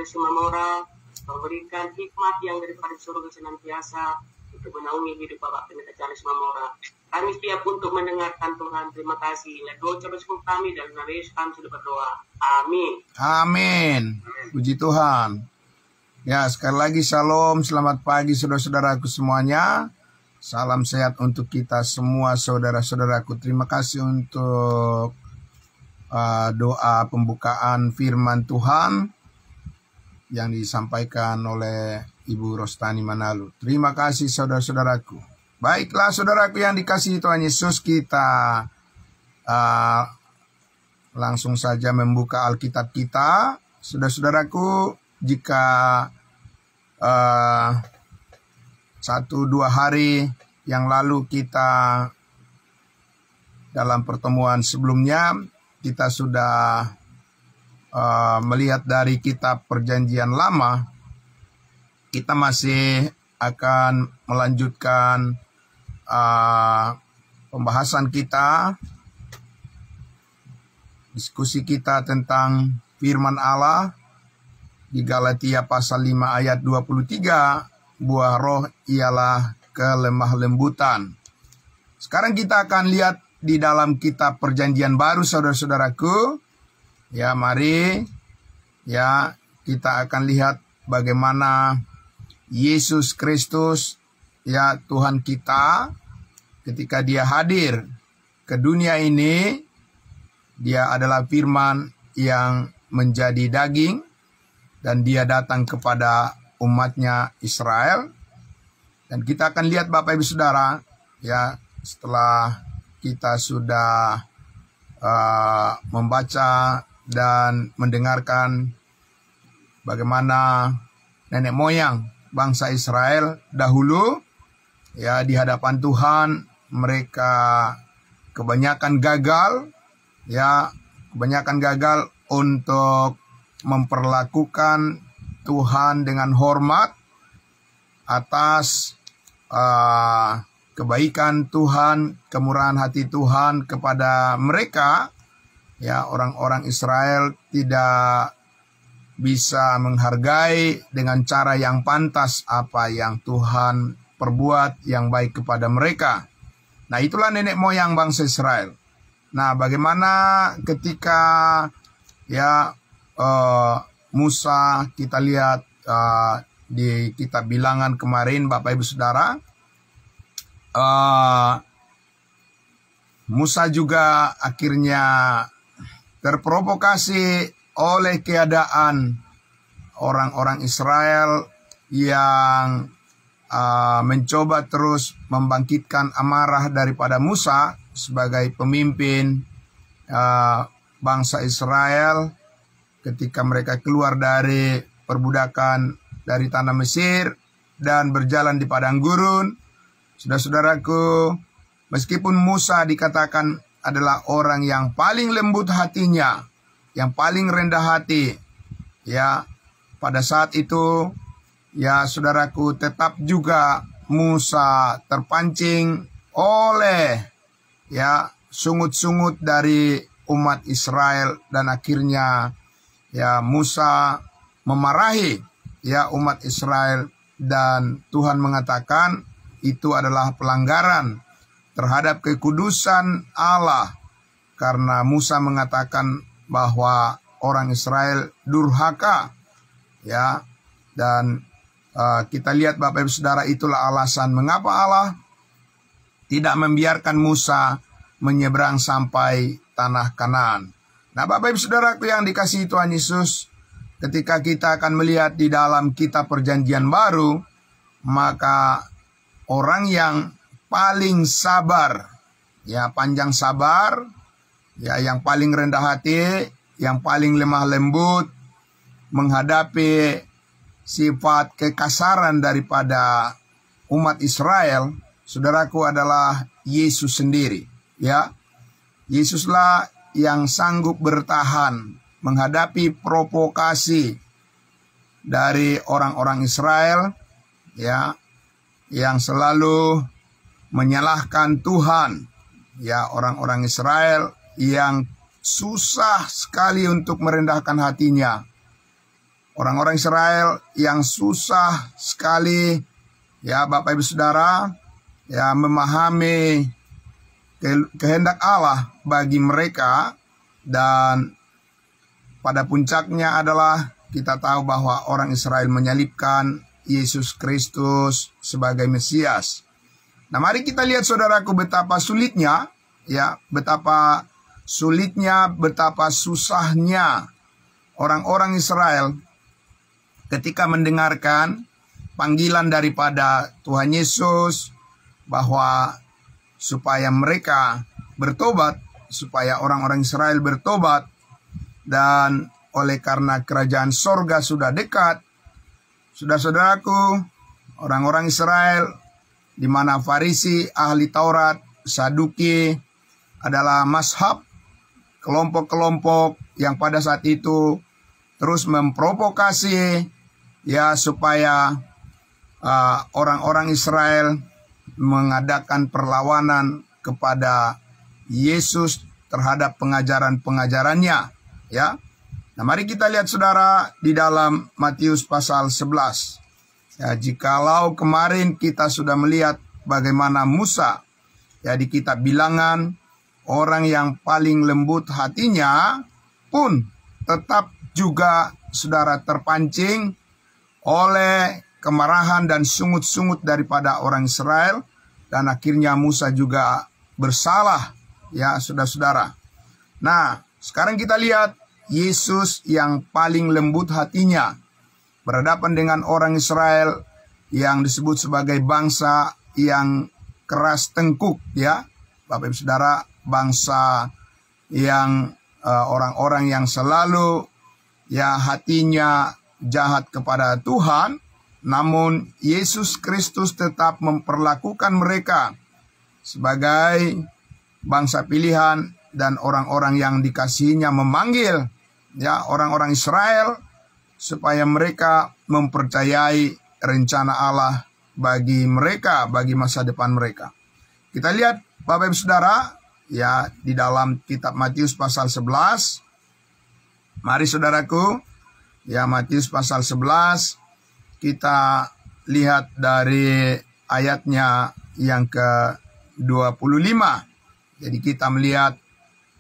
Charles Mamora, memberikan hikmat yang daripada surga senantiasa untuk menaungi hidup Bapak Pendeta Charles Mamora. Kami siap untuk mendengarkan Tuhan. Terima kasih. Doa coba kami dalam nama Yesus kami sudah berdoa. Amin. Amin. Puji Tuhan. Ya, sekali lagi shalom. Selamat pagi saudara-saudaraku semuanya. Salam sehat untuk kita semua saudara-saudaraku. Terima kasih untuk doa pembukaan firman Tuhan yang disampaikan oleh Ibu Rostani Manalu. Terima kasih saudara-saudaraku. Baiklah saudaraku yang dikasihi Tuhan Yesus, kita langsung saja membuka Alkitab kita. Saudara-saudaraku, jika 1-2 hari yang lalu kita dalam pertemuan sebelumnya, kita sudah melihat dari kitab Perjanjian Lama, kita masih akan melanjutkan pembahasan kita, diskusi kita tentang firman Allah di Galatia pasal 5 ayat 23, buah roh ialah kelemah lembutan. Sekarang kita akan lihat di dalam kitab Perjanjian Baru saudara-saudaraku. Ya, mari ya kita akan lihat bagaimana Yesus Kristus, ya Tuhan kita, ketika dia hadir ke dunia ini, dia adalah firman yang menjadi daging dan dia datang kepada umatnya Israel. Dan kita akan lihat Bapak Ibu Saudara, ya setelah kita sudah membaca dan mendengarkan bagaimana nenek moyang bangsa Israel dahulu, ya di hadapan Tuhan mereka kebanyakan gagal, ya kebanyakan gagal untuk memperlakukan Tuhan dengan hormat atas kebaikan Tuhan, kemurahan hati Tuhan kepada mereka. Ya, orang-orang Israel tidak bisa menghargai dengan cara yang pantas apa yang Tuhan perbuat yang baik kepada mereka. Nah, itulah nenek moyang bangsa Israel. Nah, bagaimana ketika ya Musa, kita lihat di kitab Bilangan kemarin Bapak Ibu Saudara, Musa juga akhirnya terprovokasi oleh keadaan orang-orang Israel yang mencoba terus membangkitkan amarah daripada Musa sebagai pemimpin bangsa Israel ketika mereka keluar dari perbudakan dari tanah Mesir dan berjalan di padang gurun. Saudara-saudaraku, meskipun Musa dikatakan adalah orang yang paling lembut hatinya, yang paling rendah hati, ya pada saat itu, ya saudaraku, tetap juga Musa terpancing oleh ya sungut-sungut dari umat Israel, dan akhirnya ya Musa memarahi ya umat Israel, dan Tuhan mengatakan itu adalah pelanggaran terhadap kekudusan Allah karena Musa mengatakan bahwa orang Israel durhaka, ya. Dan kita lihat Bapak Ibu Saudara, itulah alasan mengapa Allah tidak membiarkan Musa menyeberang sampai tanah Kanaan. Nah, Bapak Ibu Saudaraku yang dikasihi Tuhan Yesus, ketika kita akan melihat di dalam kitab Perjanjian Baru, maka orang yang paling sabar, ya panjang sabar, ya yang paling rendah hati, yang paling lemah lembut menghadapi sifat kekasaran daripada umat Israel, saudaraku, adalah Yesus sendiri, ya. Yesuslah yang sanggup bertahan menghadapi provokasi dari orang-orang Israel, ya, yang selalu menyalahkan Tuhan, ya, orang-orang Israel yang susah sekali untuk merendahkan hatinya, Orang-orang Israel yang susah sekali, ya Bapak Ibu Saudara, ya memahami kehendak Allah bagi mereka. Dan pada puncaknya adalah kita tahu bahwa orang Israel menyalibkan Yesus Kristus sebagai Mesias. Nah, mari kita lihat saudaraku betapa sulitnya, ya, betapa sulitnya, betapa susahnya orang-orang Israel ketika mendengarkan panggilan daripada Tuhan Yesus bahwa supaya mereka bertobat, supaya orang-orang Israel bertobat, dan oleh karena kerajaan sorga sudah dekat, saudara-saudaraku, orang-orang Israel di mana Farisi, ahli Taurat, Saduki adalah mazhab, kelompok-kelompok yang pada saat itu terus memprovokasi, ya, supaya orang-orang Israel mengadakan perlawanan kepada Yesus terhadap pengajaran-pengajarannya, ya. Nah, mari kita lihat saudara di dalam Matius pasal 11. Ya, jikalau kemarin kita sudah melihat bagaimana Musa, ya, di kitab Bilangan, orang yang paling lembut hatinya pun tetap juga saudara terpancing oleh kemarahan dan sungut-sungut daripada orang Israel, dan akhirnya Musa juga bersalah, ya saudara-saudara. Nah, sekarang kita lihat Yesus yang paling lembut hatinya berhadapan dengan orang Israel yang disebut sebagai bangsa yang keras tengkuk, ya Bapak Ibu Saudara, bangsa yang orang-orang yang selalu, ya, hatinya jahat kepada Tuhan. Namun Yesus Kristus tetap memperlakukan mereka sebagai bangsa pilihan dan orang-orang yang dikasihinya, memanggil, ya, orang-orang Israel supaya mereka mempercayai rencana Allah bagi mereka, bagi masa depan mereka. Kita lihat Bapak Ibu Saudara, ya, di dalam kitab Matius pasal 11. Mari saudaraku, ya, Matius pasal 11, kita lihat dari ayatnya yang ke-25. Jadi kita melihat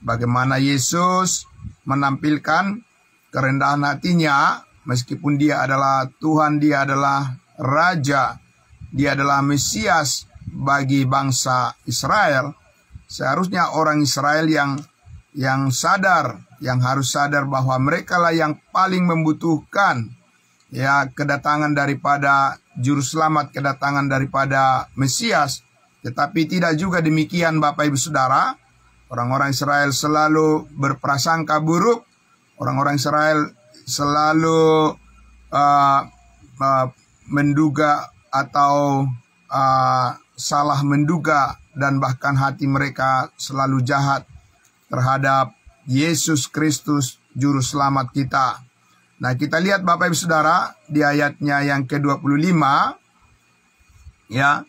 bagaimana Yesus menampilkan kerendahan hatinya, meskipun dia adalah Tuhan, dia adalah Raja, dia adalah Mesias bagi bangsa Israel. Seharusnya orang Israel yang sadar, yang harus sadar bahwa mereka lah yang paling membutuhkan, ya, kedatangan daripada juru selamat, kedatangan daripada Mesias. Tetapi tidak juga demikian Bapak Ibu Saudara. Orang-orang Israel selalu berprasangka buruk. Orang-orang Israel selalu menduga atau salah menduga, dan bahkan hati mereka selalu jahat terhadap Yesus Kristus Juru Selamat kita. Nah, kita lihat Bapak Ibu Saudara di ayatnya yang ke-25, ya,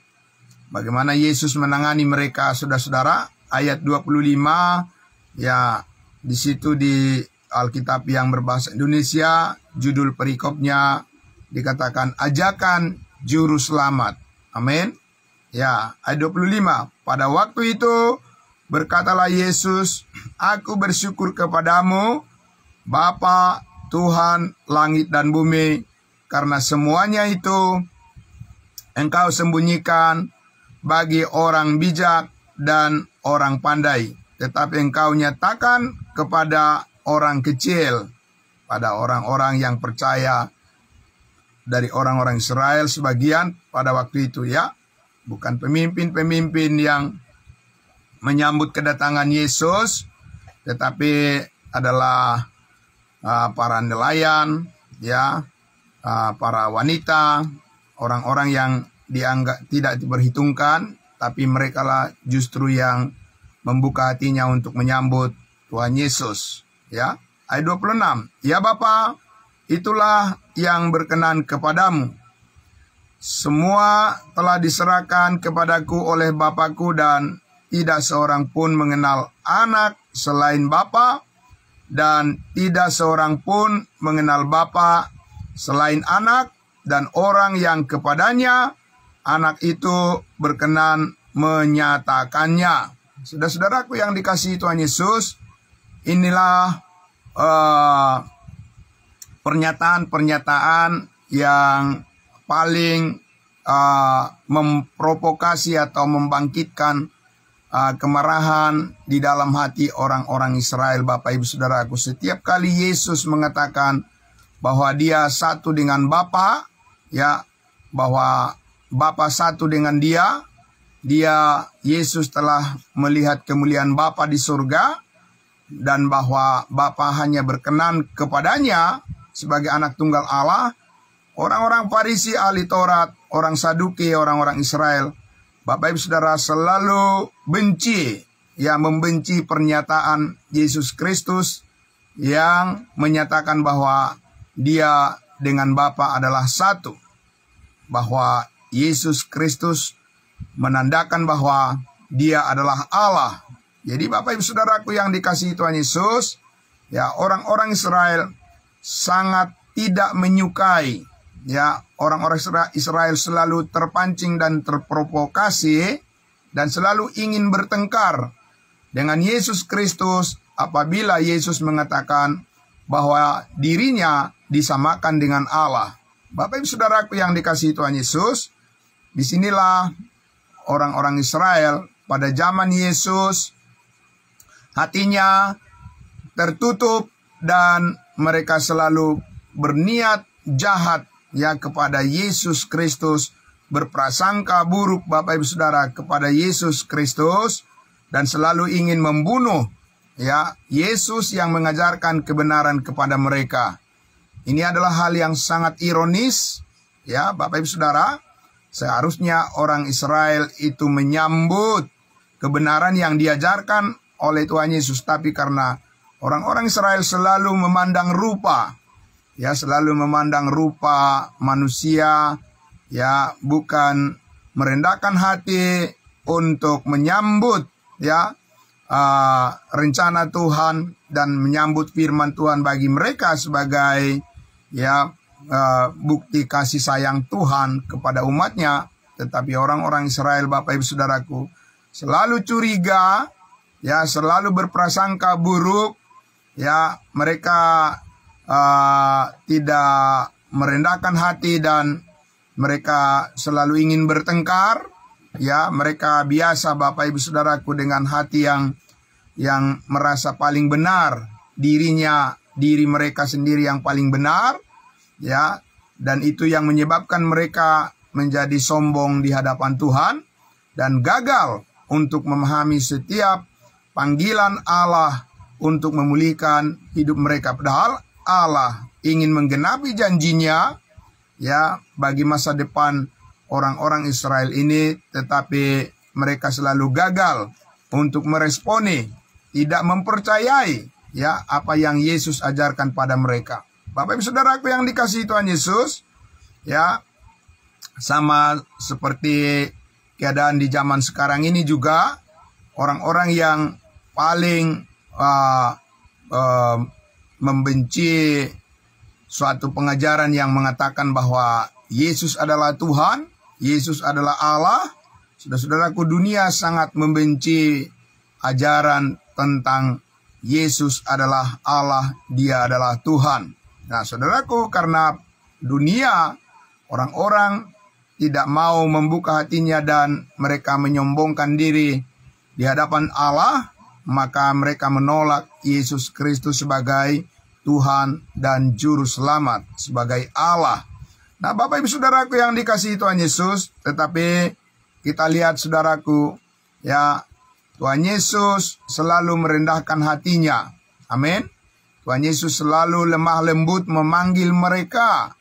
bagaimana Yesus menangani mereka, saudara-saudara. Ayat 25, ya, di situ di Alkitab yang berbahasa Indonesia, judul perikopnya dikatakan ajakan juru selamat. Amin. Ya, ayat 25. Pada waktu itu berkatalah Yesus, aku bersyukur kepadamu, Bapa, Tuhan langit dan bumi, karena semuanya itu Engkau sembunyikan bagi orang bijak dan orang pandai, tetapi Engkau nyatakan kepada orang kecil, pada orang-orang yang percaya dari orang-orang Israel sebagian pada waktu itu, ya. Bukan pemimpin-pemimpin yang menyambut kedatangan Yesus, tetapi adalah para nelayan, ya, para wanita, orang-orang yang dianggap tidak diperhitungkan, tapi mereka lah justru yang membuka hatinya untuk menyambut Tuhan Yesus, ya. Ayat 26, ya Bapa, itulah yang berkenan kepadamu. Semua telah diserahkan kepadaku oleh Bapakku, dan tidak seorang pun mengenal anak selain Bapa, dan tidak seorang pun mengenal Bapa selain anak dan orang yang kepadanya anak itu berkenan menyatakannya. Saudara-saudaraku yang dikasihi Tuhan Yesus, inilah pernyataan-pernyataan yang paling memprovokasi atau membangkitkan kemarahan di dalam hati orang-orang Israel. Bapak Ibu Saudaraku, setiap kali Yesus mengatakan bahwa dia satu dengan Bapa, ya, bahwa Bapa satu dengan dia, Yesus telah melihat kemuliaan Bapa di surga, dan bahwa Bapa hanya berkenan kepadanya sebagai anak tunggal Allah. Orang-orang Farisi, ahli Taurat, orang Saduki, orang-orang Israel, Bapak Ibu Saudara, selalu benci, ya, membenci pernyataan Yesus Kristus yang menyatakan bahwa dia dengan Bapa adalah satu. Bahwa Yesus Kristus menandakan bahwa dia adalah Allah. Jadi Bapak Ibu Saudaraku yang dikasihi Tuhan Yesus, ya, orang-orang Israel sangat tidak menyukai, ya, orang-orang Israel selalu terpancing dan terprovokasi dan selalu ingin bertengkar dengan Yesus Kristus apabila Yesus mengatakan bahwa dirinya disamakan dengan Allah. Bapak Ibu Saudaraku yang dikasihi Tuhan Yesus, disinilah orang-orang Israel pada zaman Yesus hatinya tertutup dan mereka selalu berniat jahat, ya, kepada Yesus Kristus, berprasangka buruk Bapak Ibu Saudara kepada Yesus Kristus dan selalu ingin membunuh, ya, Yesus yang mengajarkan kebenaran kepada mereka. Ini adalah hal yang sangat ironis, ya, Bapak Ibu Saudara. Seharusnya orang Israel itu menyambut kebenaran yang diajarkan oleh Tuhan Yesus, tapi karena orang-orang Israel selalu memandang rupa, ya, selalu memandang rupa manusia, ya, bukan merendahkan hati untuk menyambut, ya, rencana Tuhan dan menyambut firman Tuhan bagi mereka sebagai, ya, bukti kasih sayang Tuhan kepada umatnya. Tetapi orang-orang Israel, Bapak Ibu Saudaraku, selalu curiga, ya, selalu berprasangka buruk, ya, mereka tidak merendahkan hati dan mereka selalu ingin bertengkar, ya, mereka biasa Bapak Ibu Saudaraku dengan hati yang merasa paling benar, diri mereka sendiri yang paling benar, ya, dan itu yang menyebabkan mereka menjadi sombong di hadapan Tuhan dan gagal untuk memahami setiap panggilan Allah untuk memulihkan hidup mereka. Padahal Allah ingin menggenapi janjinya, ya, bagi masa depan orang-orang Israel ini, tetapi mereka selalu gagal untuk meresponi, tidak mempercayai, ya, apa yang Yesus ajarkan pada mereka. Bapak Ibu Saudaraku yang dikasihi Tuhan Yesus, ya, sama seperti keadaan di zaman sekarang ini juga, orang-orang yang paling membenci suatu pengajaran yang mengatakan bahwa Yesus adalah Tuhan, Yesus adalah Allah. Saudara-saudaraku, dunia sangat membenci ajaran tentang Yesus adalah Allah, dia adalah Tuhan. Nah, saudaraku, karena dunia, orang-orang tidak mau membuka hatinya dan mereka menyombongkan diri di hadapan Allah, maka mereka menolak Yesus Kristus sebagai Tuhan dan Juru Selamat, sebagai Allah. Nah, Bapak Ibu Saudaraku yang dikasihi Tuhan Yesus, tetapi kita lihat saudaraku, ya, Tuhan Yesus selalu merendahkan hatinya. Amin. Tuhan Yesus selalu lemah lembut memanggil mereka.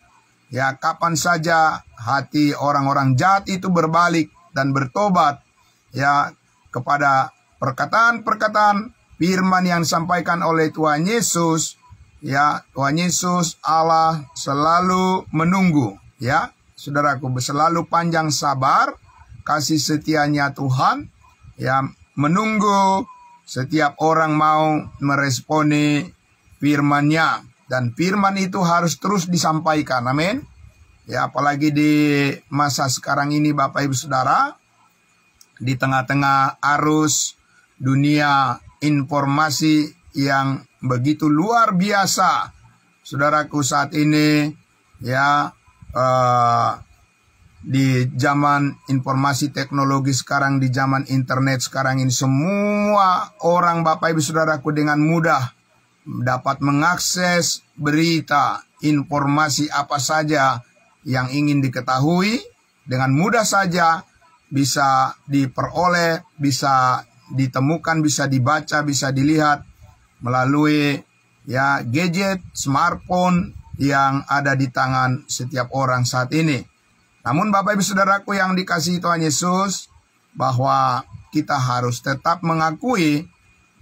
Ya, kapan saja hati orang-orang jahat itu berbalik dan bertobat, ya, kepada perkataan-perkataan firman yang disampaikan oleh Tuhan Yesus, ya, Tuhan Yesus Allah selalu menunggu, ya, saudaraku, selalu panjang sabar, kasih setianya Tuhan, ya, menunggu setiap orang mau meresponi firman-Nya. Dan firman itu harus terus disampaikan. Amin. Ya, apalagi di masa sekarang ini Bapak Ibu Saudara, di tengah-tengah arus dunia informasi yang begitu luar biasa, saudaraku, saat ini ya, di zaman informasi teknologi sekarang, di zaman internet sekarang ini, semua orang Bapak Ibu Saudaraku dengan mudah dapat mengakses berita, informasi apa saja yang ingin diketahui, dengan mudah saja bisa diperoleh, bisa ditemukan, bisa dibaca, bisa dilihat melalui ya gadget, smartphone yang ada di tangan setiap orang saat ini. Namun Bapak Ibu Saudaraku yang dikasihi Tuhan Yesus, bahwa kita harus tetap mengakui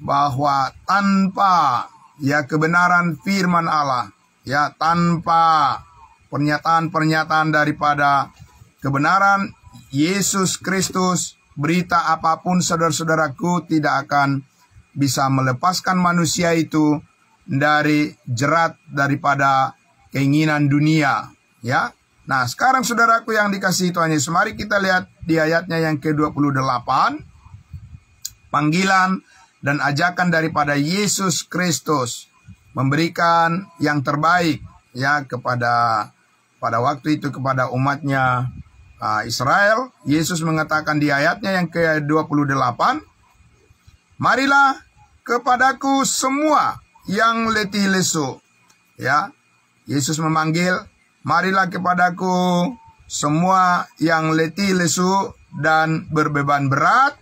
bahwa tanpa ya kebenaran firman Allah, ya tanpa pernyataan-pernyataan daripada kebenaran Yesus Kristus, berita apapun saudara-saudaraku tidak akan bisa melepaskan manusia itu dari jerat daripada keinginan dunia, ya. Nah, sekarang saudaraku yang dikasihi Tuhan Yesus, mari kita lihat di ayatnya yang ke-28, panggilan dan ajakan daripada Yesus Kristus memberikan yang terbaik ya pada waktu itu kepada umatnya Israel. Yesus mengatakan di ayatnya yang ke-28, marilah kepadaku semua yang letih lesu. Ya, Yesus memanggil, marilah kepadaku semua yang letih lesu dan berbeban berat,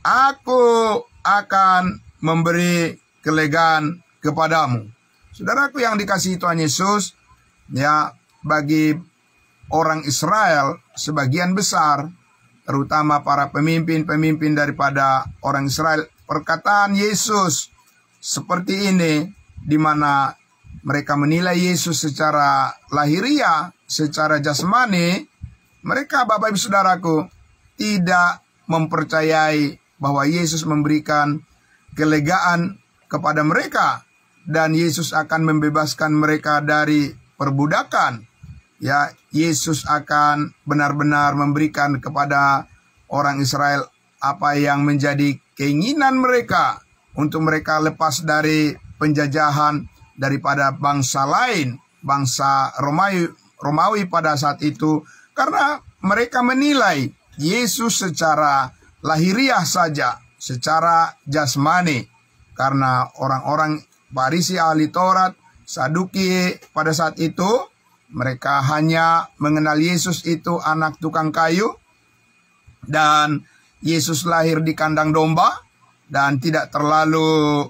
aku akan memberi kelegaan kepadamu. Saudaraku yang dikasihi Tuhan Yesus, ya, bagi orang Israel sebagian besar, terutama para pemimpin-pemimpin daripada orang Israel, perkataan Yesus seperti ini, di mana mereka menilai Yesus secara lahiriah, secara jasmani, mereka Bapak Ibu Saudaraku tidak mempercayai bahwa Yesus memberikan kelegaan kepada mereka dan Yesus akan membebaskan mereka dari perbudakan. Ya, Yesus akan benar-benar memberikan kepada orang Israel apa yang menjadi keinginan mereka, untuk mereka lepas dari penjajahan daripada bangsa lain, bangsa Romawi pada saat itu, karena mereka menilai Yesus secara lahiriah saja, secara jasmani. Karena orang-orang Farisi, ahli Taurat, Saduki pada saat itu, mereka hanya mengenal Yesus itu anak tukang kayu, dan Yesus lahir di kandang domba, dan tidak terlalu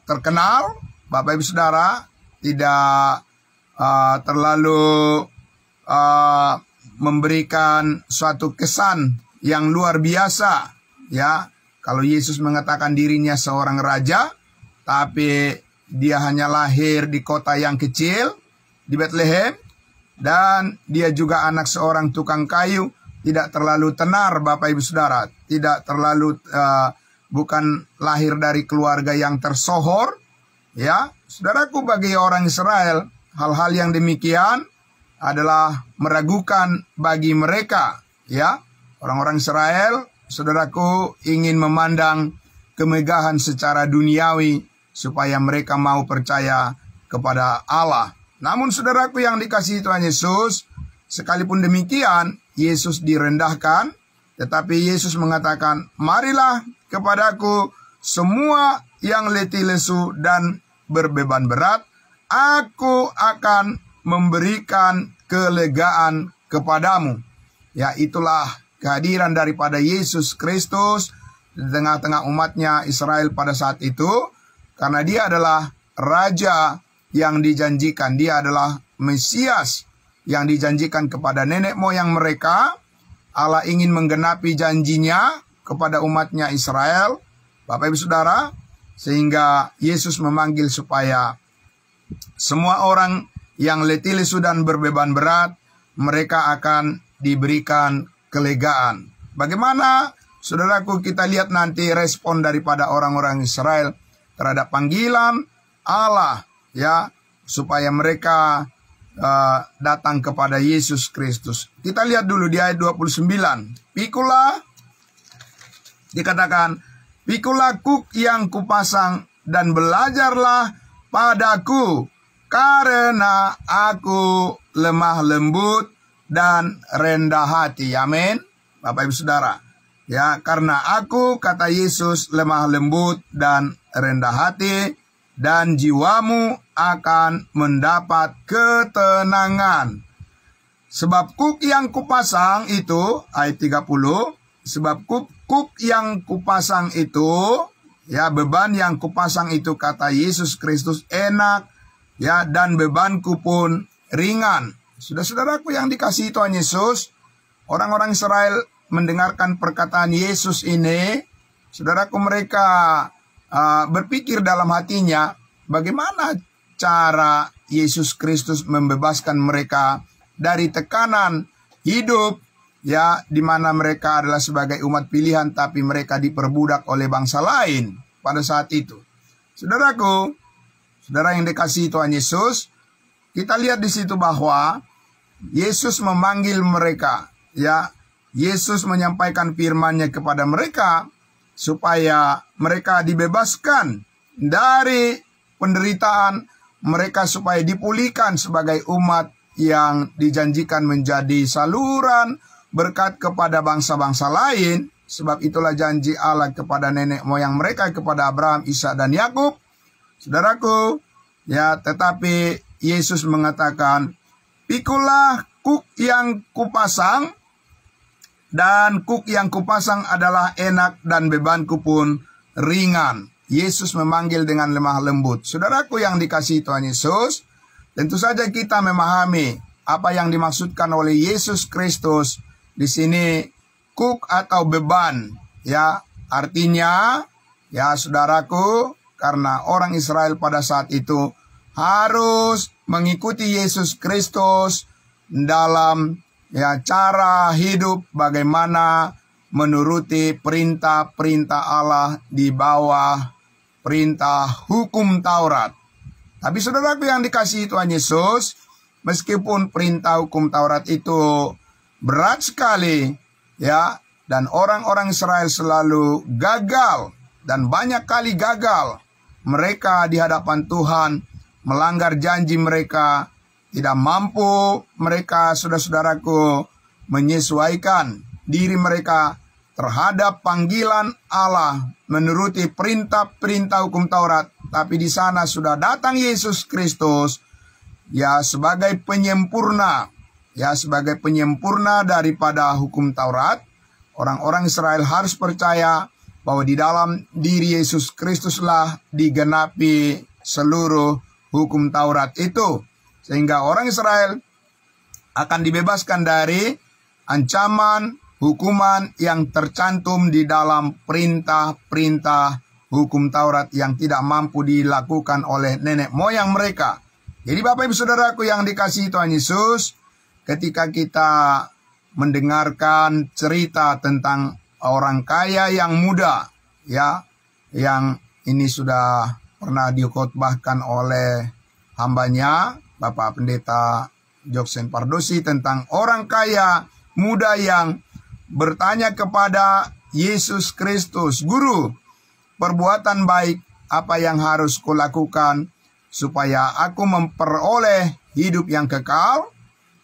terkenal. Bapak Ibu Saudara, tidak terlalu memberikan suatu kesan yang luar biasa. Ya, kalau Yesus mengatakan dirinya seorang raja, tapi dia hanya lahir di kota yang kecil, di Bethlehem, dan dia juga anak seorang tukang kayu, tidak terlalu tenar Bapak Ibu Saudara, tidak terlalu bukan lahir dari keluarga yang tersohor. Ya, saudaraku, bagi orang Israel, hal-hal yang demikian adalah meragukan bagi mereka. Ya, orang-orang Israel, saudaraku, ingin memandang kemegahan secara duniawi supaya mereka mau percaya kepada Allah. Namun saudaraku yang dikasihi Tuhan Yesus, sekalipun demikian, Yesus direndahkan, tetapi Yesus mengatakan, marilah kepadaku semua yang letih lesu dan berbeban berat, aku akan memberikan kelegaan kepadamu. Ya, itulah kehadiran daripada Yesus Kristus di tengah-tengah umatnya Israel pada saat itu, karena dia adalah Raja yang dijanjikan. Dia adalah Mesias yang dijanjikan kepada nenek moyang mereka. Allah ingin menggenapi janjinya kepada umatnya Israel, Bapak Ibu Saudara, sehingga Yesus memanggil supaya semua orang yang letih lesu dan berbeban berat, mereka akan diberikan kelegaan. Bagaimana, saudaraku, kita lihat nanti respon daripada orang-orang Israel terhadap panggilan Allah ya, supaya mereka datang kepada Yesus Kristus. Kita lihat dulu di ayat 29. Pikulah, dikatakan, pikulah kuk yang kupasang dan belajarlah padaku, karena aku lemah lembut dan rendah hati. Amin. Bapak Ibu Saudara. Ya, karena aku, kata Yesus, lemah lembut dan rendah hati, dan jiwamu akan mendapat ketenangan. Sebab kuk yang kupasang itu, ayat 30, sebab kuk yang kupasang itu, ya, beban yang kupasang itu, kata Yesus Kristus, enak, ya, dan bebanku pun ringan. Saudara-saudaraku yang dikasihi Tuhan Yesus, orang-orang Israel mendengarkan perkataan Yesus ini, saudaraku, mereka berpikir dalam hatinya, bagaimana cara Yesus Kristus membebaskan mereka dari tekanan hidup, ya, di mana mereka adalah sebagai umat pilihan, tapi mereka diperbudak oleh bangsa lain pada saat itu. Saudaraku, saudara yang dikasihi Tuhan Yesus, kita lihat di situ bahwa Yesus memanggil mereka, ya, Yesus menyampaikan firman-Nya kepada mereka supaya mereka dibebaskan dari penderitaan mereka, supaya dipulihkan sebagai umat yang dijanjikan menjadi saluran berkat kepada bangsa-bangsa lain. Sebab itulah janji Allah kepada nenek moyang mereka, kepada Abraham, Ishak, dan Yakub. Saudaraku, ya, tetapi Yesus mengatakan, pikulah kuk yang kupasang, dan kuk yang kupasang adalah enak dan bebanku pun ringan. Yesus memanggil dengan lemah lembut. Saudaraku yang dikasihi Tuhan Yesus, tentu saja kita memahami apa yang dimaksudkan oleh Yesus Kristus di sini, kuk atau beban, ya, artinya, ya, saudaraku, karena orang Israel pada saat itu harus mengikuti Yesus Kristus dalam, ya, cara hidup bagaimana menuruti perintah-perintah Allah di bawah perintah hukum Taurat. Tapi saudaraku yang dikasihi Tuhan Yesus, meskipun perintah hukum Taurat itu berat sekali, ya, dan orang-orang Israel selalu gagal dan banyak kali gagal mereka di hadapan Tuhan, melanggar janji mereka, tidak mampu mereka, saudara-saudaraku, menyesuaikan diri mereka terhadap panggilan Allah menuruti perintah-perintah hukum Taurat. Tapi di sana sudah datang Yesus Kristus, ya, sebagai penyempurna, ya, sebagai penyempurna daripada hukum Taurat. Orang-orang Israel harus percaya bahwa di dalam diri Yesus Kristuslah digenapi seluruh hukum Taurat itu, sehingga orang Israel akan dibebaskan dari ancaman hukuman yang tercantum di dalam perintah-perintah hukum Taurat yang tidak mampu dilakukan oleh nenek moyang mereka. Jadi Bapak Ibu Saudaraku yang dikasihi Tuhan Yesus, ketika kita mendengarkan cerita tentang orang kaya yang muda, ya, yang ini sudah pernah dikhotbahkan oleh hambanya Bapak Pendeta Joksen Pardosi, tentang orang kaya muda yang bertanya kepada Yesus Kristus, "Guru, perbuatan baik apa yang harus kulakukan supaya aku memperoleh hidup yang kekal?"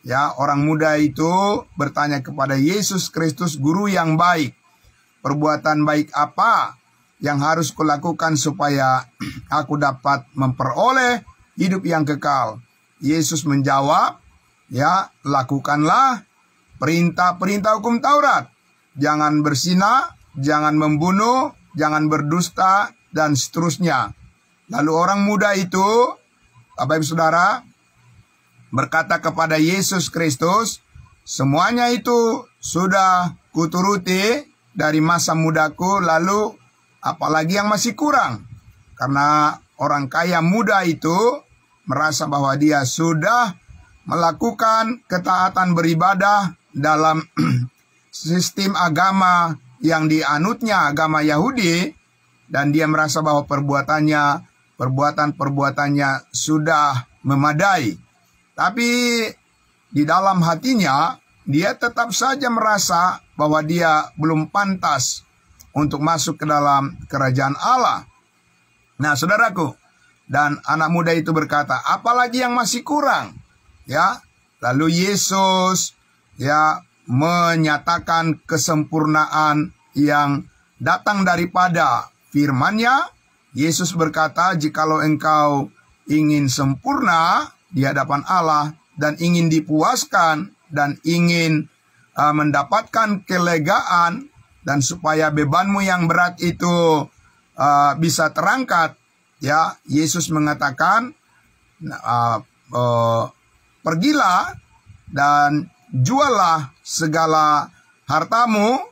Ya, orang muda itu bertanya kepada Yesus Kristus, "Guru yang baik, perbuatan baik apa yang harus kulakukan supaya aku dapat memperoleh hidup yang kekal?" Yesus menjawab, ya, lakukanlah perintah-perintah hukum Taurat. Jangan berzina, jangan membunuh, jangan berdusta, dan seterusnya. Lalu orang muda itu, Bapak Ibu Saudara, berkata kepada Yesus Kristus, "Semuanya itu sudah kuturuti dari masa mudaku, lalu apalagi yang masih kurang?" Karena orang kaya muda itu merasa bahwa dia sudah melakukan ketaatan beribadah dalam sistem agama yang dianutnya, agama Yahudi, dan dia merasa bahwa perbuatannya perbuatan-perbuatannya sudah memadai. Tapi di dalam hatinya, dia tetap saja merasa bahwa dia belum pantas untuk masuk ke dalam kerajaan Allah. Nah, saudaraku, dan anak muda itu berkata, apalagi yang masih kurang? Ya, lalu Yesus menyatakan kesempurnaan yang datang daripada firman-Nya. Yesus berkata, jikalau engkau ingin sempurna di hadapan Allah dan ingin dipuaskan dan ingin mendapatkan kelegaan dan supaya bebanmu yang berat itu bisa terangkat, ya, Yesus mengatakan, pergilah dan jualah segala hartamu,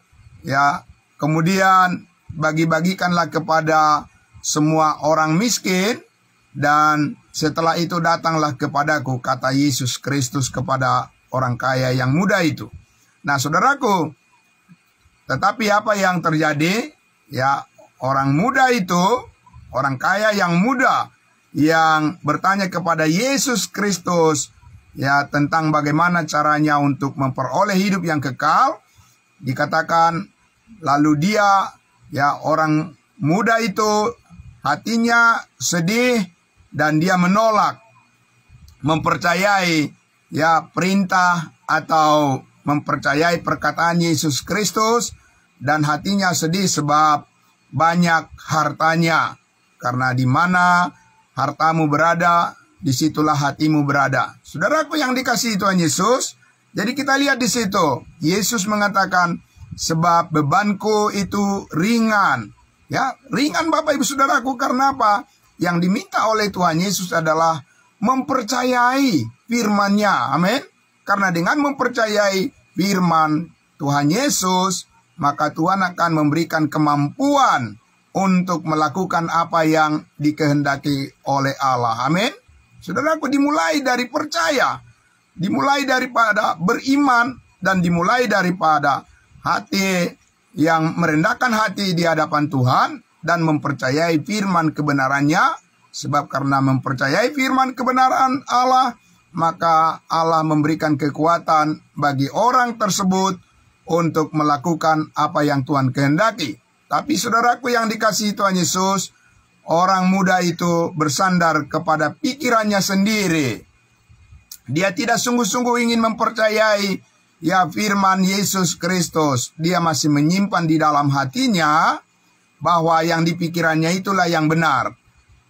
ya, kemudian bagi-bagikanlah kepada semua orang miskin, dan setelah itu datanglah kepadaku, kata Yesus Kristus kepada orang kaya yang muda itu. Nah, saudaraku, tetapi apa yang terjadi? Ya, orang muda itu, orang kaya yang muda yang bertanya kepada Yesus Kristus, ya, tentang bagaimana caranya untuk memperoleh hidup yang kekal. Dikatakan, lalu dia, ya, orang muda itu hatinya sedih dan dia menolak mempercayai, ya, perintah atau mempercayai perkataan Yesus Kristus, dan hatinya sedih sebab banyak hartanya. Karena di mana hartamu berada, disitulah hatimu berada. Saudaraku yang dikasihi Tuhan Yesus, jadi kita lihat di situ, Yesus mengatakan, sebab bebanku itu ringan. Ya, ringan Bapak Ibu Saudaraku, karena apa? Yang diminta oleh Tuhan Yesus adalah mempercayai firman-Nya. Amin. Karena dengan mempercayai firman Tuhan Yesus, maka Tuhan akan memberikan kemampuan untuk melakukan apa yang dikehendaki oleh Allah. Amin. Saudaraku, dimulai dari percaya, dimulai daripada beriman, dan dimulai daripada hati yang merendahkan hati di hadapan Tuhan dan mempercayai firman kebenarannya. Sebab karena mempercayai firman kebenaran Allah, maka Allah memberikan kekuatan bagi orang tersebut untuk melakukan apa yang Tuhan kehendaki. Tapi saudaraku yang dikasihi Tuhan Yesus, orang muda itu bersandar kepada pikirannya sendiri. Dia tidak sungguh-sungguh ingin mempercayai, ya, firman Yesus Kristus. Dia masih menyimpan di dalam hatinya bahwa yang dipikirannya itulah yang benar.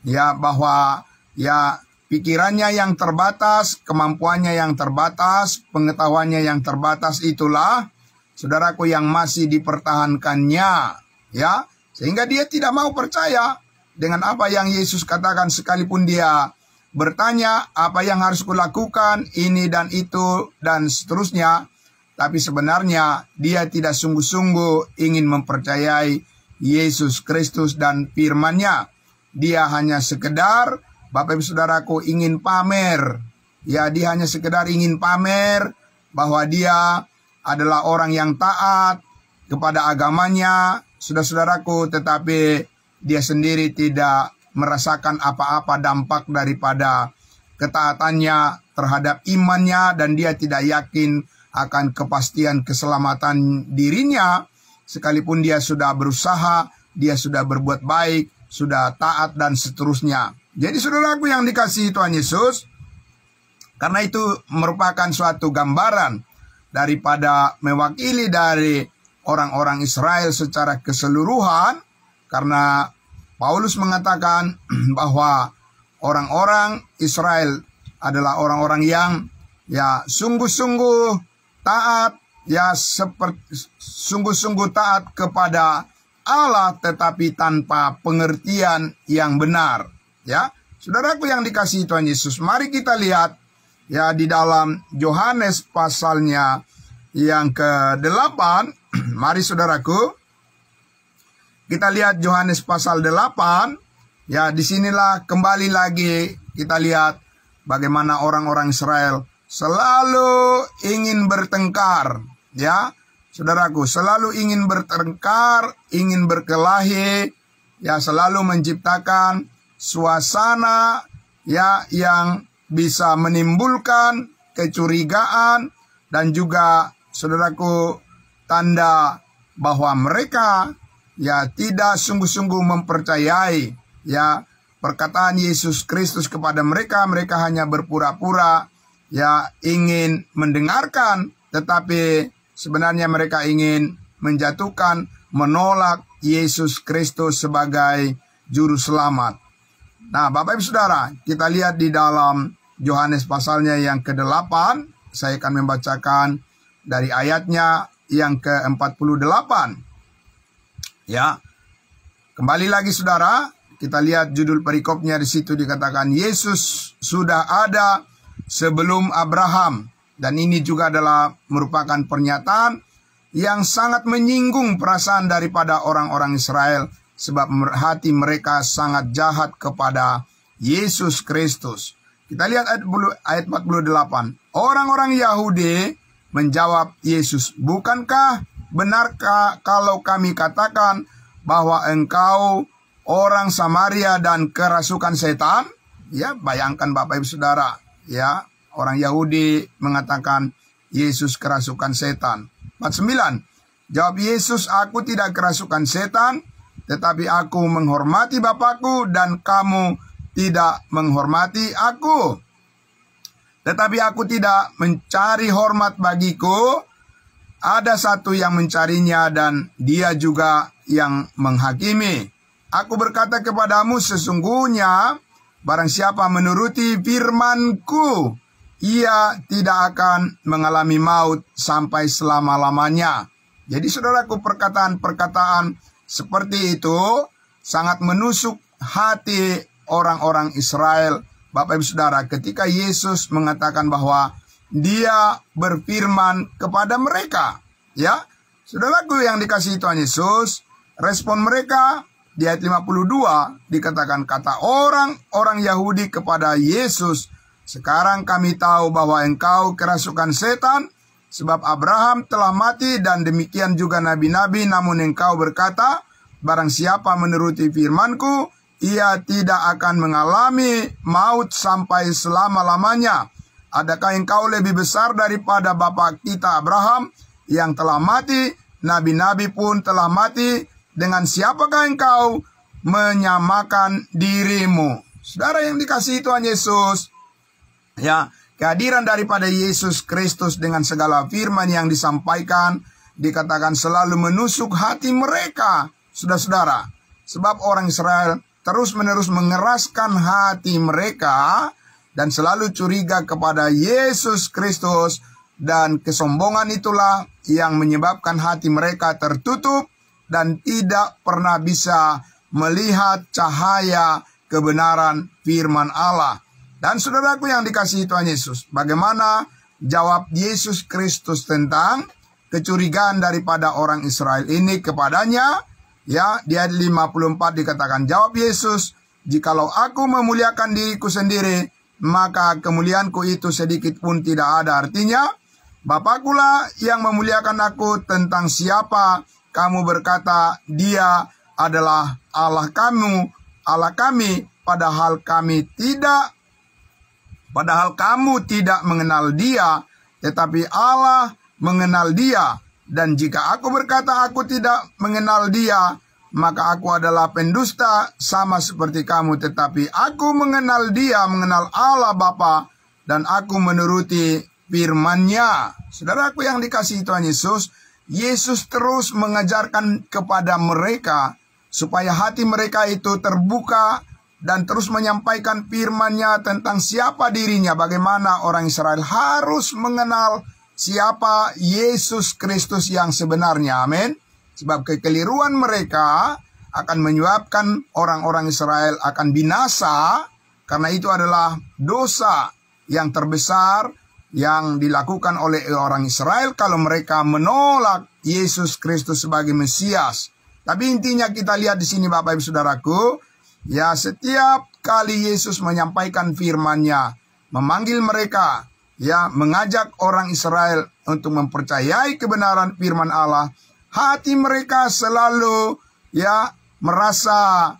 Ya, bahwa, ya, pikirannya yang terbatas, kemampuannya yang terbatas, pengetahuannya yang terbatas itulah, saudaraku, yang masih dipertahankannya. Ya, sehingga dia tidak mau percaya dengan apa yang Yesus katakan, sekalipun dia bertanya apa yang harus kulakukan, ini dan itu dan seterusnya. Tapi sebenarnya dia tidak sungguh-sungguh ingin mempercayai Yesus Kristus dan firman-Nya. Dia hanya sekedar, Bapak Ibu Saudaraku, ingin pamer. Ya, dia hanya sekedar ingin pamer bahwa dia adalah orang yang taat kepada agamanya, saudara-saudaraku, tetapi dia sendiri tidak merasakan apa-apa dampak daripada ketaatannya terhadap imannya, dan dia tidak yakin akan kepastian keselamatan dirinya, sekalipun dia sudah berusaha, dia sudah berbuat baik, sudah taat dan seterusnya. Jadi saudaraku yang dikasihi Tuhan Yesus, karena itu merupakan suatu gambaran daripada mewakili dari orang-orang Israel secara keseluruhan, karena Paulus mengatakan bahwa orang-orang Israel adalah orang-orang yang, ya, sungguh-sungguh taat, ya, sungguh-sungguh taat kepada Allah, tetapi tanpa pengertian yang benar. Ya, saudaraku yang dikasihi Tuhan Yesus, mari kita lihat, ya, di dalam Yohanes pasalnya yang ke-8. Mari saudaraku, kita lihat Yohanes pasal 8. Ya, disinilah kembali lagi kita lihat bagaimana orang-orang Israel selalu ingin bertengkar. Ya, saudaraku, selalu ingin bertengkar, ingin berkelahi, ya, selalu menciptakan suasana ya yang bisa menimbulkan kecurigaan dan juga saudaraku tanda bahwa mereka ya tidak sungguh-sungguh mempercayai ya perkataan Yesus Kristus kepada mereka. Mereka hanya berpura-pura ya ingin mendengarkan, tetapi sebenarnya mereka ingin menjatuhkan, menolak Yesus Kristus sebagai juru selamat. Nah, Bapak Ibu Saudara, kita lihat di dalam Yohanes pasalnya yang ke-8. Saya akan membacakan dari ayatnya yang ke-48. Ya. Kembali lagi Saudara, kita lihat judul perikopnya di situ dikatakan Yesus sudah ada sebelum Abraham. Dan ini juga adalah merupakan pernyataan yang sangat menyinggung perasaan daripada orang-orang Israel, sebab hati mereka sangat jahat kepada Yesus Kristus. Kita lihat ayat 48. Orang-orang Yahudi menjawab Yesus, "Bukankah benarkah kalau kami katakan bahwa engkau orang Samaria dan kerasukan setan?" Ya, bayangkan Bapak Ibu Saudara, ya, orang Yahudi mengatakan Yesus kerasukan setan. 49. Jawab Yesus, "Aku tidak kerasukan setan, tetapi aku menghormati Bapakku dan kamu tidak menghormati aku. Tetapi aku tidak mencari hormat bagiku. Ada satu yang mencarinya dan dia juga yang menghakimi. Aku berkata kepadamu, sesungguhnya barang siapa menuruti firman-Ku, ia tidak akan mengalami maut sampai selama-lamanya." Jadi saudaraku, perkataan-perkataan seperti itu sangat menusuk hati orang-orang Israel. Bapak Ibu Saudara, ketika Yesus mengatakan bahwa dia berfirman kepada mereka, ya, saudaraku yang dikasihi Tuhan Yesus, respon mereka di ayat 52 dikatakan, kata orang-orang Yahudi kepada Yesus, "Sekarang kami tahu bahwa engkau kerasukan setan, sebab Abraham telah mati dan demikian juga nabi-nabi, namun engkau berkata, barang siapa menuruti firman-Ku, ia tidak akan mengalami maut sampai selama-lamanya. Adakah engkau lebih besar daripada bapa kita Abraham yang telah mati? Nabi-nabi pun telah mati. Dengan siapakah engkau menyamakan dirimu?" Saudara yang dikasihi Tuhan Yesus, ya, kehadiran daripada Yesus Kristus dengan segala firman yang disampaikan dikatakan selalu menusuk hati mereka, saudara-saudara. Sebab orang Israel terus-menerus mengeraskan hati mereka dan selalu curiga kepada Yesus Kristus, dan kesombongan itulah yang menyebabkan hati mereka tertutup dan tidak pernah bisa melihat cahaya kebenaran firman Allah. Dan saudaraku yang dikasihi Tuhan Yesus, bagaimana jawab Yesus Kristus tentang kecurigaan daripada orang Israel ini kepadanya? Ya, di ayat 54 dikatakan, jawab Yesus, "Jikalau aku memuliakan diriku sendiri, maka kemuliaanku itu sedikit pun tidak ada artinya. Bapakkulah yang memuliakan aku. Tentang siapa kamu berkata dia adalah Allah kami, padahal kamu tidak mengenal dia, tetapi Allah mengenal dia. Dan jika aku berkata aku tidak mengenal dia, maka aku adalah pendusta sama seperti kamu. Tetapi aku mengenal dia, mengenal Allah Bapa, dan aku menuruti firman-Nya." Saudaraku yang dikasihi Tuhan Yesus, Yesus terus mengajarkan kepada mereka supaya hati mereka itu terbuka dan terus menyampaikan firman-Nya tentang siapa dirinya, bagaimana orang Israel harus mengenal siapa Yesus Kristus yang sebenarnya. Amin. Sebab kekeliruan mereka akan menyebabkan orang-orang Israel akan binasa, karena itu adalah dosa yang terbesar yang dilakukan oleh orang Israel kalau mereka menolak Yesus Kristus sebagai Mesias. Tapi intinya kita lihat di sini Bapak Ibu Saudaraku, ya, setiap kali Yesus menyampaikan firman-Nya, memanggil mereka, ya, mengajak orang Israel untuk mempercayai kebenaran firman Allah, hati mereka selalu, ya, merasa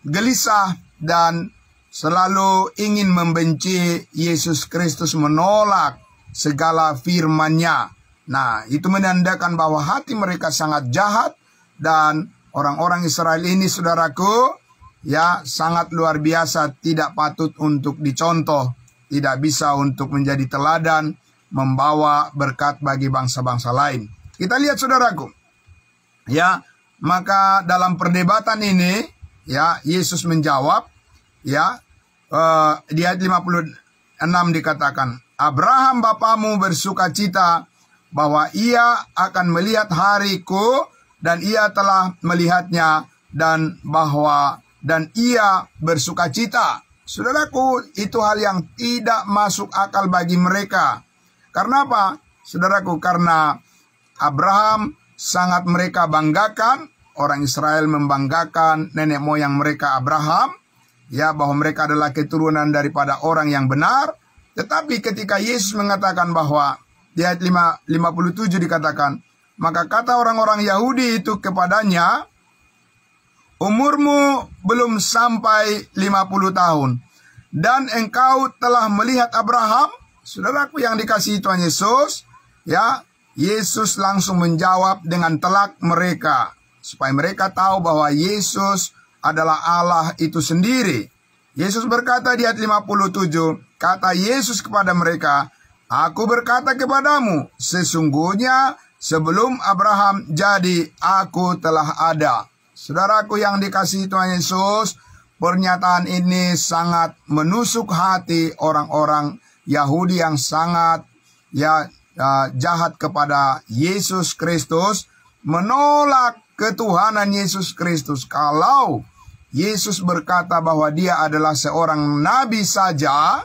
gelisah dan selalu ingin membenci Yesus Kristus, menolak segala firman-Nya. Nah, itu menandakan bahwa hati mereka sangat jahat, dan orang-orang Israel ini, saudaraku, ya sangat luar biasa, tidak patut untuk dicontoh, tidak bisa untuk menjadi teladan, membawa berkat bagi bangsa-bangsa lain. Kita lihat, saudaraku, ya, maka dalam perdebatan ini, ya, Yesus menjawab, ya, di ayat 56 dikatakan, Abraham bapamu bersuka cita bahwa ia akan melihat hariku, dan ia telah melihatnya, dan ia bersuka cita. Saudaraku, itu hal yang tidak masuk akal bagi mereka. Karena apa? Saudaraku, karena Abraham sangat mereka banggakan, orang Israel membanggakan nenek moyang mereka Abraham, ya, bahwa mereka adalah keturunan daripada orang yang benar. Tetapi ketika Yesus mengatakan bahwa di ayat 57 dikatakan, maka kata orang-orang Yahudi itu kepadanya, umurmu belum sampai 50 tahun, dan engkau telah melihat Abraham. Saudaraku yang dikasihi Tuhan Yesus, ya, Yesus langsung menjawab dengan telak mereka, supaya mereka tahu bahwa Yesus adalah Allah itu sendiri. Yesus berkata di ayat 57, kata Yesus kepada mereka, Aku berkata kepadamu, sesungguhnya sebelum Abraham jadi, aku telah ada. Saudaraku yang dikasihi Tuhan Yesus, pernyataan ini sangat menusuk hati orang-orang Yahudi yang sangat jahat kepada Yesus Kristus, menolak ketuhanan Yesus Kristus. Kalau Yesus berkata bahwa dia adalah seorang nabi saja,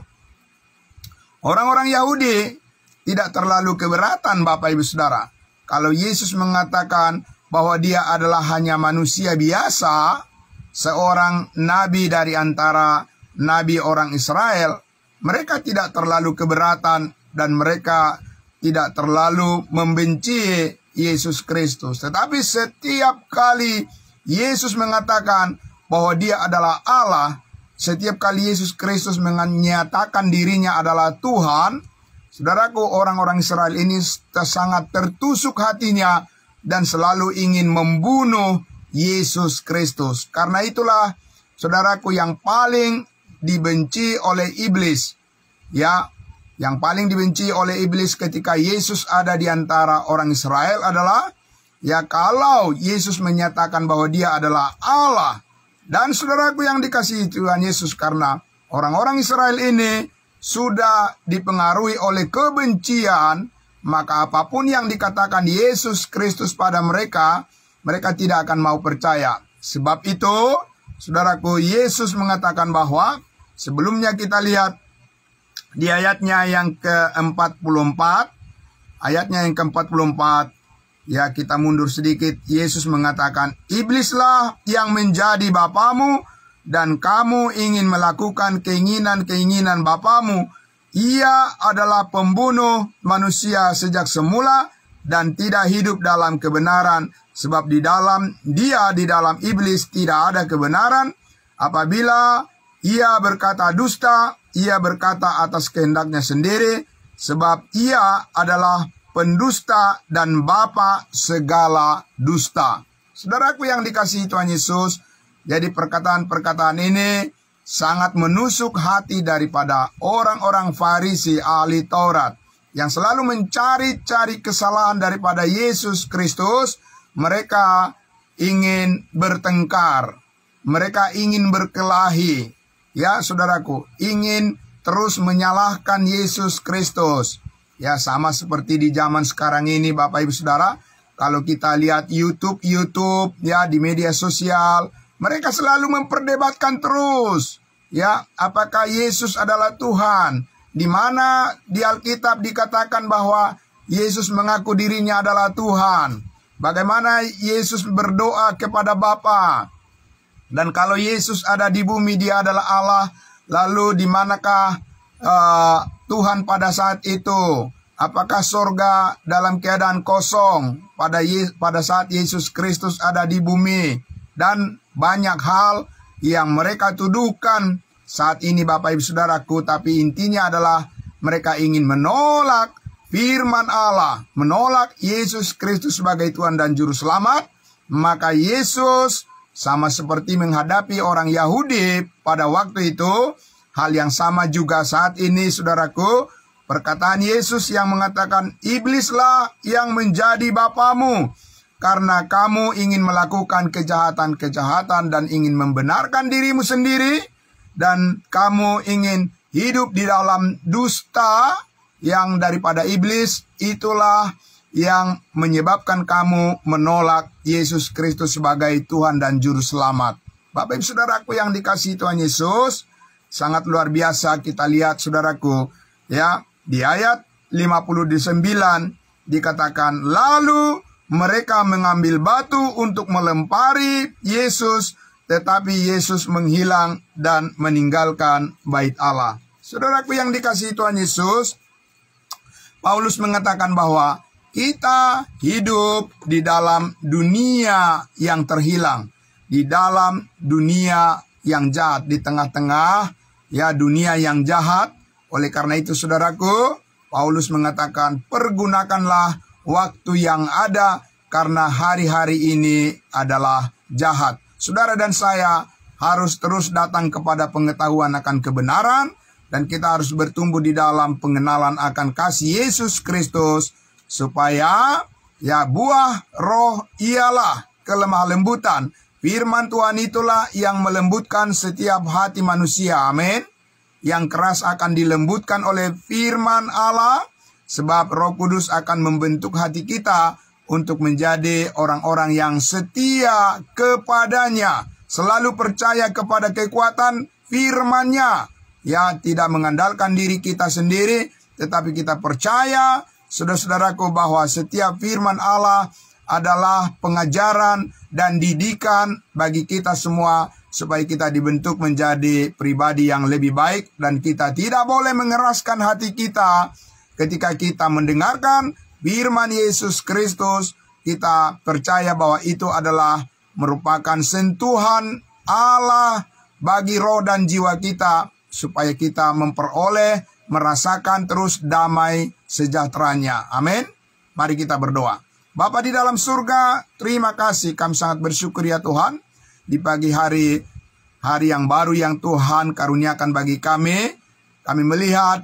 orang-orang Yahudi tidak terlalu keberatan, Bapak Ibu Saudara. Kalau Yesus mengatakan bahwa dia adalah hanya manusia biasa, seorang nabi dari antara nabi orang Israel, mereka tidak terlalu keberatan dan mereka tidak terlalu membenci Yesus Kristus. Tetapi setiap kali Yesus mengatakan bahwa dia adalah Allah, setiap kali Yesus Kristus menyatakan dirinya adalah Tuhan, saudaraku, orang-orang Israel ini sangat tertusuk hatinya dan selalu ingin membunuh Yesus Kristus. Karena itulah, saudaraku, yang paling dibenci oleh iblis, ya, yang paling dibenci oleh iblis ketika Yesus ada di antara orang Israel adalah, ya, kalau Yesus menyatakan bahwa dia adalah Allah. Dan saudaraku yang dikasihi Tuhan Yesus, karena orang-orang Israel ini sudah dipengaruhi oleh kebencian, maka apapun yang dikatakan Yesus Kristus pada mereka, mereka tidak akan mau percaya. Sebab itu, saudaraku, Yesus mengatakan bahwa, sebelumnya kita lihat di ayatnya yang ke-44, ya, kita mundur sedikit. Yesus mengatakan, iblislah yang menjadi bapamu, dan kamu ingin melakukan keinginan-keinginan bapamu. Ia adalah pembunuh manusia sejak semula dan tidak hidup dalam kebenaran, sebab di dalam iblis tidak ada kebenaran. Apabila ia berkata dusta, ia berkata atas kehendaknya sendiri, sebab ia adalah pendusta dan bapa segala dusta. Saudaraku yang dikasihi Tuhan Yesus, jadi perkataan-perkataan ini sangat menusuk hati daripada orang-orang Farisi, ahli Taurat, yang selalu mencari-cari kesalahan daripada Yesus Kristus. Mereka ingin bertengkar, mereka ingin berkelahi, ya saudaraku, ingin terus menyalahkan Yesus Kristus. Ya, sama seperti di zaman sekarang ini, Bapak Ibu Saudara, kalau kita lihat YouTube, ya, di media sosial, mereka selalu memperdebatkan terus, ya, apakah Yesus adalah Tuhan? Di mana di Alkitab dikatakan bahwa Yesus mengaku dirinya adalah Tuhan? Bagaimana Yesus berdoa kepada Bapa? Dan kalau Yesus ada di bumi, dia adalah Allah, lalu di manakah Tuhan pada saat itu? Apakah sorga dalam keadaan kosong pada saat Yesus Kristus ada di bumi? Dan banyak hal yang mereka tuduhkan saat ini Bapak Ibu Saudaraku, tapi intinya adalah mereka ingin menolak firman Allah, menolak Yesus Kristus sebagai Tuhan dan Juru Selamat. Maka Yesus sama seperti menghadapi orang Yahudi pada waktu itu, hal yang sama juga saat ini saudaraku. Perkataan Yesus yang mengatakan, iblislah yang menjadi bapamu, karena kamu ingin melakukan kejahatan-kejahatan dan ingin membenarkan dirimu sendiri, dan kamu ingin hidup di dalam dusta yang daripada iblis. Itulah yang menyebabkan kamu menolak Yesus Kristus sebagai Tuhan dan Juru Selamat. Bapak Ibu Saudaraku yang dikasihi Tuhan Yesus, sangat luar biasa kita lihat saudaraku, ya, di ayat 59 dikatakan, lalu mereka mengambil batu untuk melempari Yesus, tetapi Yesus menghilang dan meninggalkan bait Allah. Saudaraku yang dikasihi Tuhan Yesus, Paulus mengatakan bahwa kita hidup di dalam dunia yang terhilang, di dalam dunia yang jahat, di tengah-tengah ya dunia yang jahat. Oleh karena itu saudaraku, Paulus mengatakan pergunakanlah waktu yang ada, karena hari-hari ini adalah jahat. Saudara dan saya harus terus datang kepada pengetahuan akan kebenaran, dan kita harus bertumbuh di dalam pengenalan akan kasih Yesus Kristus, supaya ya buah roh ialah kelemah lembutan. Firman Tuhan itulah yang melembutkan setiap hati manusia. Amin. Yang keras akan dilembutkan oleh firman Allah, sebab Roh Kudus akan membentuk hati kita untuk menjadi orang-orang yang setia kepadanya, selalu percaya kepada kekuatan firman-Nya. Ya, tidak mengandalkan diri kita sendiri, tetapi kita percaya, saudara-saudaraku, bahwa setiap firman Allah adalah pengajaran dan didikan bagi kita semua, supaya kita dibentuk menjadi pribadi yang lebih baik. Dan kita tidak boleh mengeraskan hati kita ketika kita mendengarkan firman Yesus Kristus. Kita percaya bahwa itu adalah merupakan sentuhan Allah bagi roh dan jiwa kita, supaya kita memperoleh, merasakan terus damai sejahteranya. Amin. Mari kita berdoa. Bapa di dalam surga, terima kasih, kami sangat bersyukur ya Tuhan, di pagi hari yang baru yang Tuhan karuniakan bagi kami. Kami melihat,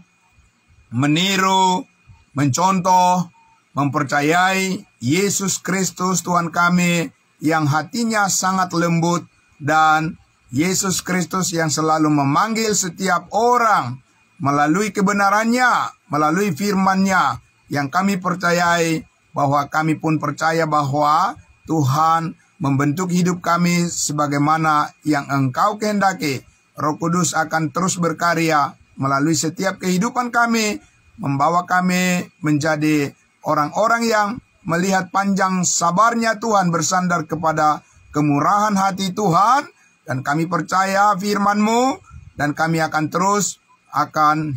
meniru, mencontoh, mempercayai Yesus Kristus Tuhan kami yang hatinya sangat lembut, dan Yesus Kristus yang selalu memanggil setiap orang melalui kebenarannya, melalui firman-Nya yang kami percayai, bahwa kami pun percaya bahwa Tuhan membentuk hidup kami sebagaimana yang Engkau kehendaki. Roh Kudus akan terus berkarya melalui setiap kehidupan kami, membawa kami menjadi orang-orang yang melihat panjang sabarnya Tuhan, bersandar kepada kemurahan hati Tuhan. Dan kami percaya firman-Mu, dan kami akan terus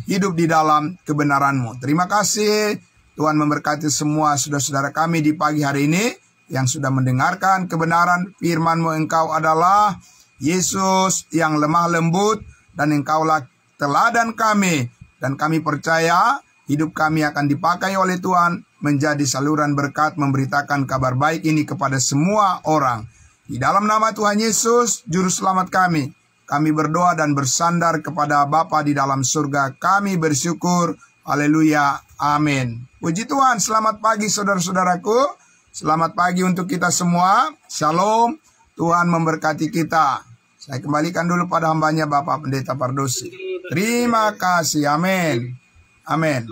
hidup di dalam kebenaran-Mu. Terima kasih Tuhan, memberkati semua saudara-saudara kami di pagi hari ini yang sudah mendengarkan kebenaran firman-Mu. Engkau adalah Yesus yang lemah lembut, dan Engkaulah teladan kami. Dan kami percaya hidup kami akan dipakai oleh Tuhan menjadi saluran berkat, memberitakan kabar baik ini kepada semua orang. Di dalam nama Tuhan Yesus, Juru Selamat kami berdoa dan bersandar kepada Bapa di dalam surga. Kami bersyukur. Haleluya. Amin. Puji Tuhan. Selamat pagi saudara-saudaraku. Selamat pagi untuk kita semua. Shalom. Tuhan memberkati kita. Saya kembalikan dulu pada hambanya Bapak Pendeta Pardosi. Terima kasih. Amin. Amin.